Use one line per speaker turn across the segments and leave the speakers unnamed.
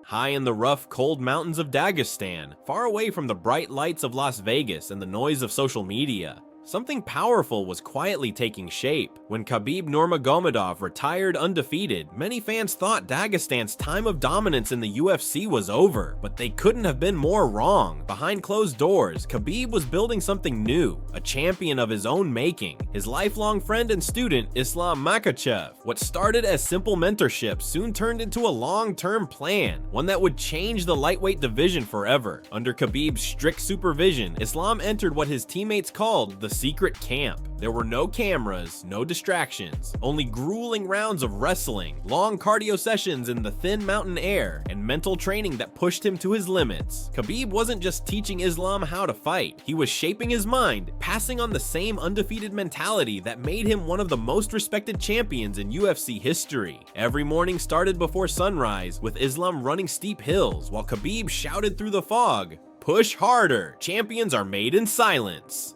high in the rough, cold mountains of Dagestan, far away from the bright lights of Las Vegas and the noise of social media. Something powerful was quietly taking shape. When Khabib Nurmagomedov retired undefeated, many fans thought Dagestan's time of dominance in the UFC was over, but they couldn't have been more wrong. Behind closed doors, Khabib was building something new, a champion of his own making. His lifelong friend and student, Islam Makhachev. What started as simple mentorship soon turned into a long-term plan, one that would change the lightweight division forever. Under Khabib's strict supervision, Islam entered what his teammates called the secret camp. There were no cameras, no distractions, only grueling rounds of wrestling, long cardio sessions in the thin mountain air, and mental training that pushed him to his limits. Khabib wasn't just teaching Islam how to fight, he was shaping his mind, passing on the same undefeated mentality that made him one of the most respected champions in UFC history. Every morning started before sunrise, with Islam running steep hills, while Khabib shouted through the fog, "Push harder! Champions are made in silence!"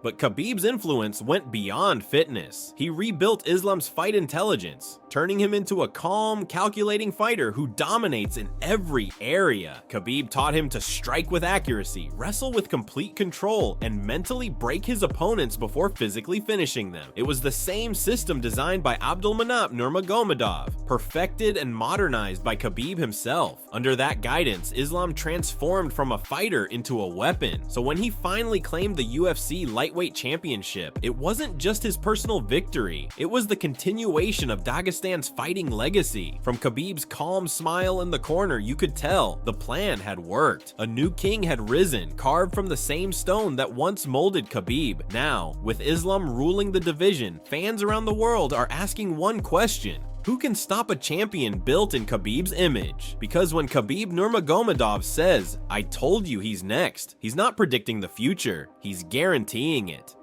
But Khabib's influence went beyond fitness. He rebuilt Islam's fight intelligence, turning him into a calm, calculating fighter who dominates in every area. Khabib taught him to strike with accuracy, wrestle with complete control, and mentally break his opponents before physically finishing them. It was the same system designed by Nurmagomedov, perfected and modernized by Khabib himself. Under that guidance, Islam transformed from a fighter into a weapon. So when he finally claimed the UFC lightweight championship, it wasn't just his personal victory, it was the continuation of Dagestan's fighting legacy. From Khabib's calm smile in the corner, you could tell the plan had worked. A new king had risen, carved from the same stone that once molded Khabib. Now, with Islam ruling the division, fans around the world are asking one question: who can stop a champion built in Khabib's image? Because when Khabib Nurmagomedov says, "I told you he's next," he's not predicting the future, he's guaranteeing it.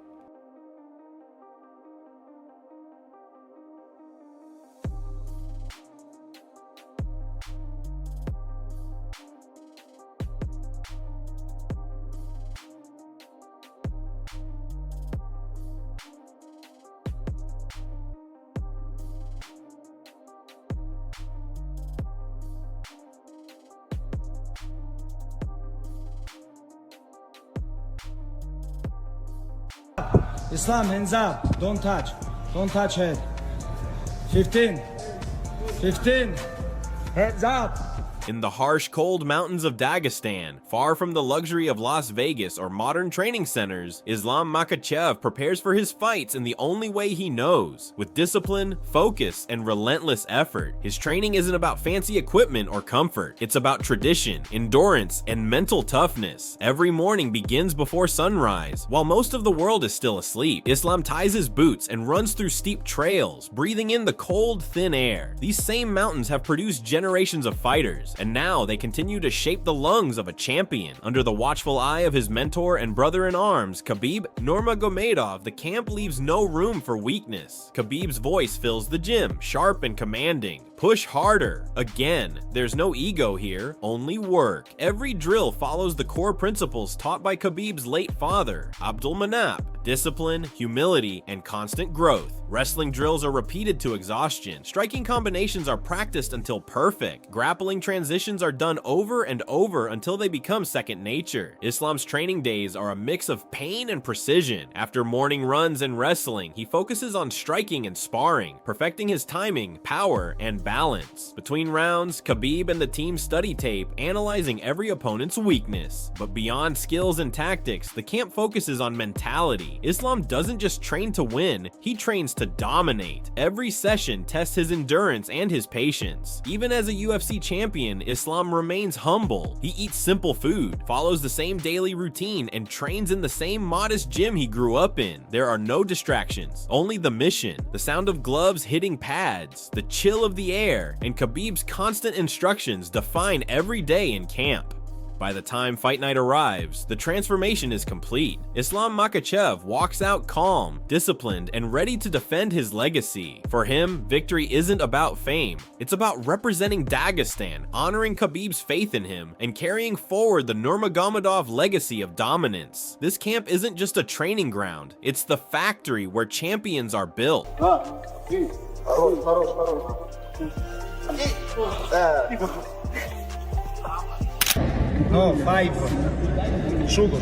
Islam, hands up. Don't touch. Don't touch head. 15. 15. Hands up.
In the harsh, cold mountains of Dagestan, far from the luxury of Las Vegas or modern training centers, Islam Makhachev prepares for his fights in the only way he knows, with discipline, focus, and relentless effort. His training isn't about fancy equipment or comfort. It's about tradition, endurance, and mental toughness. Every morning begins before sunrise, while most of the world is still asleep. Islam ties his boots and runs through steep trails, breathing in the cold, thin air. These same mountains have produced generations of fighters, and now they continue to shape the lungs of a champion. Under the watchful eye of his mentor and brother-in-arms, Khabib Nurmagomedov, the camp leaves no room for weakness. Khabib's voice fills the gym, sharp and commanding. Push harder. Again, there's no ego here, only work. Every drill follows the core principles taught by Khabib's late father, Abdulmanap: discipline, humility, and constant growth. Wrestling drills are repeated to exhaustion. Striking combinations are practiced until perfect. Grappling transitions are done over and over until they become second nature. Islam's training days are a mix of pain and precision. After morning runs and wrestling, he focuses on striking and sparring, perfecting his timing, power, and balance. Between rounds, Khabib and the team study tape, analyzing every opponent's weakness. But beyond skills and tactics, the camp focuses on mentality. Islam doesn't just train to win, he trains to dominate. Every session tests his endurance and his patience. Even as a UFC champion, Islam remains humble. He eats simple food, follows the same daily routine, and trains in the same modest gym he grew up in. There are no distractions, only the mission, the sound of gloves hitting pads, the chill of the air, and Khabib's constant instructions define every day in camp. By the time fight night arrives, the transformation is complete. Islam Makhachev walks out calm, disciplined, and ready to defend his legacy. For him, victory isn't about fame. It's about representing Dagestan, honoring Khabib's faith in him, and carrying forward the Nurmagomedov legacy of dominance. This camp isn't just a training ground, it's the factory where champions are built.
No, 5. Sugar.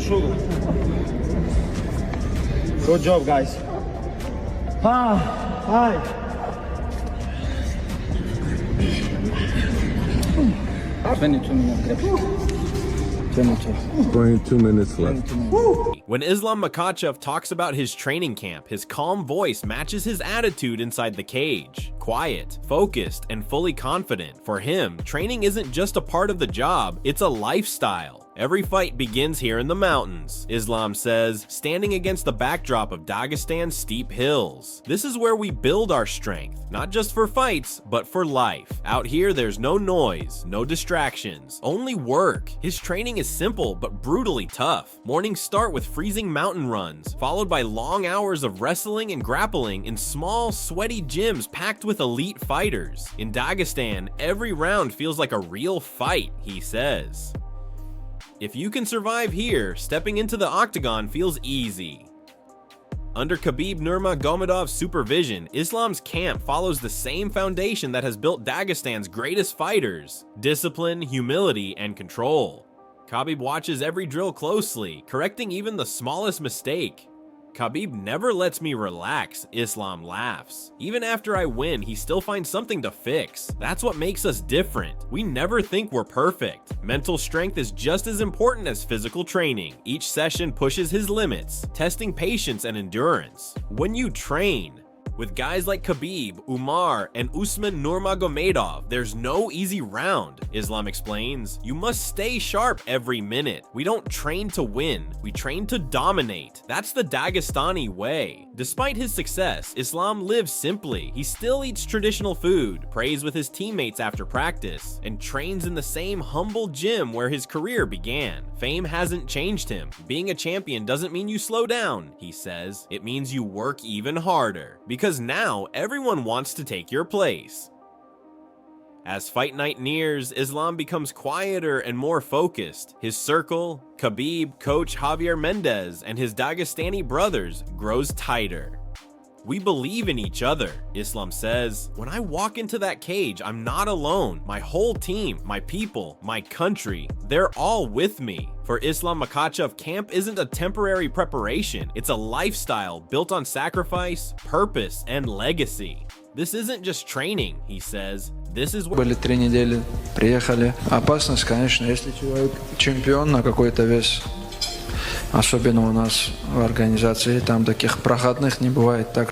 Good job, guys. 5. 22 minutes.
22 minutes left.
When Islam Makhachev talks about his training camp, his calm voice matches his attitude inside the cage. Quiet, focused, and fully confident. For him, training isn't just a part of the job, it's a lifestyle. Every fight begins here in the mountains, Islam says, standing against the backdrop of Dagestan's steep hills. This is where we build our strength, not just for fights, but for life. Out here, there's no noise, no distractions, only work. His training is simple but brutally tough. Mornings start with freezing mountain runs, followed by long hours of wrestling and grappling in small, sweaty gyms packed with elite fighters. In Dagestan, every round feels like a real fight, he says. If you can survive here, stepping into the octagon feels easy. Under Khabib Nurmagomedov's supervision, Islam's camp follows the same foundation that has built Dagestan's greatest fighters: discipline, humility, and control. Khabib watches every drill closely, correcting even the smallest mistake. Khabib never lets me relax, Islam laughs. Even after I win, he still finds something to fix. That's what makes us different. We never think we're perfect. Mental strength is just as important as physical training. Each session pushes his limits, testing patience and endurance. When you train with guys like Khabib, Umar, and Usman Nurmagomedov, there's no easy round, Islam explains. You must stay sharp every minute. We don't train to win, we train to dominate. That's the Dagestani way. Despite his success, Islam lives simply. He still eats traditional food, prays with his teammates after practice, and trains in the same humble gym where his career began. Fame hasn't changed him. Being a champion doesn't mean you slow down, he says. It means you work even harder. Because now everyone wants to take your place. As fight night nears, Islam becomes quieter and more focused. His circle, Khabib, coach Javier Mendez, and his Dagestani brothers grows tighter. We believe in each other, Islam says. When I walk into that cage, I'm not alone. My whole team, my people, my country, they're all with me. For Islam Makhachev, camp isn't a temporary preparation. It's a lifestyle built on sacrifice, purpose, and legacy. This isn't just training, he says. This is
Были 3 недели, приехали. Опасность, конечно, если человек чемпион на какой-то вес. Особенно у нас в организации, там таких проходных не бывает. Так.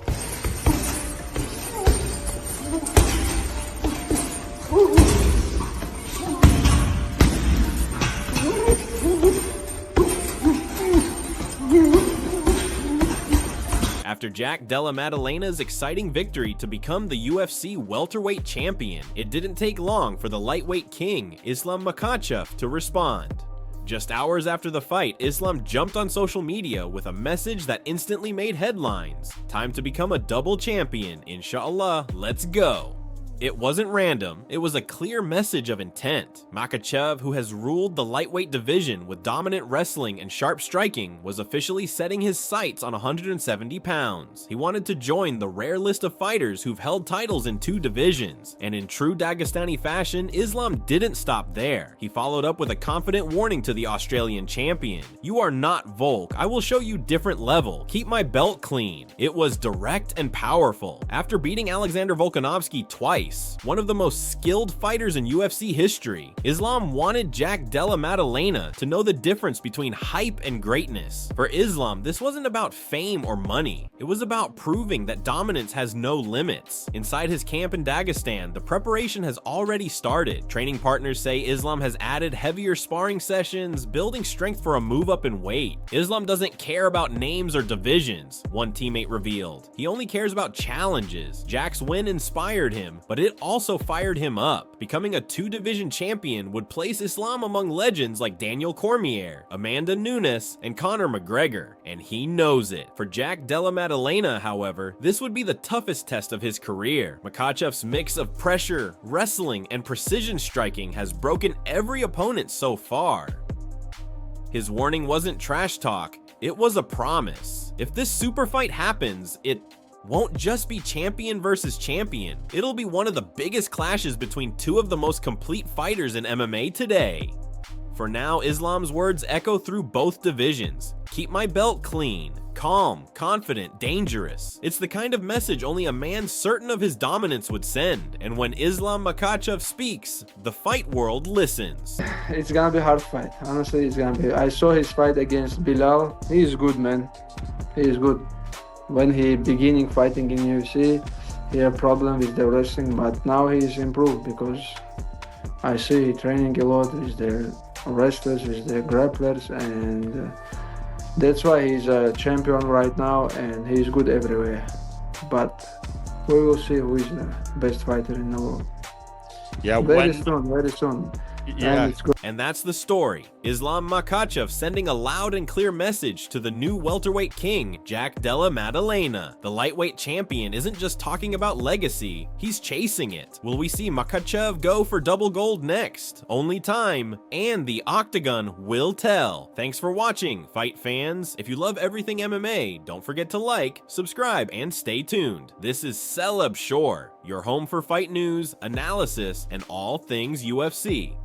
After Jack Della Maddalena's exciting victory to become the UFC welterweight champion, it didn't take long for the lightweight king, Islam Makhachev, to respond. Just hours after the fight, Islam jumped on social media with a message that instantly made headlines. Time to become a double champion, inshallah, let's go. It wasn't random, it was a clear message of intent. Makhachev, who has ruled the lightweight division with dominant wrestling and sharp striking, was officially setting his sights on 170 pounds. He wanted to join the rare list of fighters who've held titles in 2 divisions, and in true Dagestani fashion, Islam didn't stop there. He followed up with a confident warning to the Australian champion. "You are not Volk, I will show you different level. Keep my belt clean." It was direct and powerful. After beating Alexander Volkanovski twice, one of the most skilled fighters in UFC history, Islam wanted Jack Della Maddalena to know the difference between hype and greatness. For Islam, this wasn't about fame or money. It was about proving that dominance has no limits. Inside his camp in Dagestan, the preparation has already started. Training partners say Islam has added heavier sparring sessions, building strength for a move up in weight. Islam doesn't care about names or divisions, one teammate revealed. He only cares about challenges. Jack's win inspired him, but it also fired him up. Becoming a 2-division champion would place Islam among legends like Daniel Cormier, Amanda Nunes, and Conor McGregor, and he knows it. For Jack Della Maddalena, however, this would be the toughest test of his career. Makhachev's mix of pressure, wrestling, and precision striking has broken every opponent so far. His warning wasn't trash talk, it was a promise. If this super fight happens, it won't just be champion versus champion, it'll be one of the biggest clashes between two of the most complete fighters in MMA today. For now, Islam's words echo through both divisions. Keep my belt clean, calm, confident, dangerous. It's the kind of message only a man certain of his dominance would send, and when Islam Makhachev speaks, the fight world listens.
It's gonna be a hard fight. Honestly, it's gonna be. I saw his fight against Bilal. He is good, man. He is good. When he beginning fighting in UFC, he had problem with the wrestling, but now he's improved because I see he training a lot with the wrestlers, with the grapplers, and that's why he's a champion right now, and he's good everywhere. But we will see who is the best fighter in the world.
Yeah,
very soon.
Yeah.
And that's the story. Islam Makhachev sending a loud and clear message to the new welterweight king, Jack Della Maddalena. The lightweight champion isn't just talking about legacy, he's chasing it. Will we see Makhachev go for double gold next? Only time and the octagon will tell. Thanks for watching, fight fans. If you love everything MMA, don't forget to like, subscribe, and stay tuned. This is Celeb Shore, your home for fight news, analysis, and all things UFC.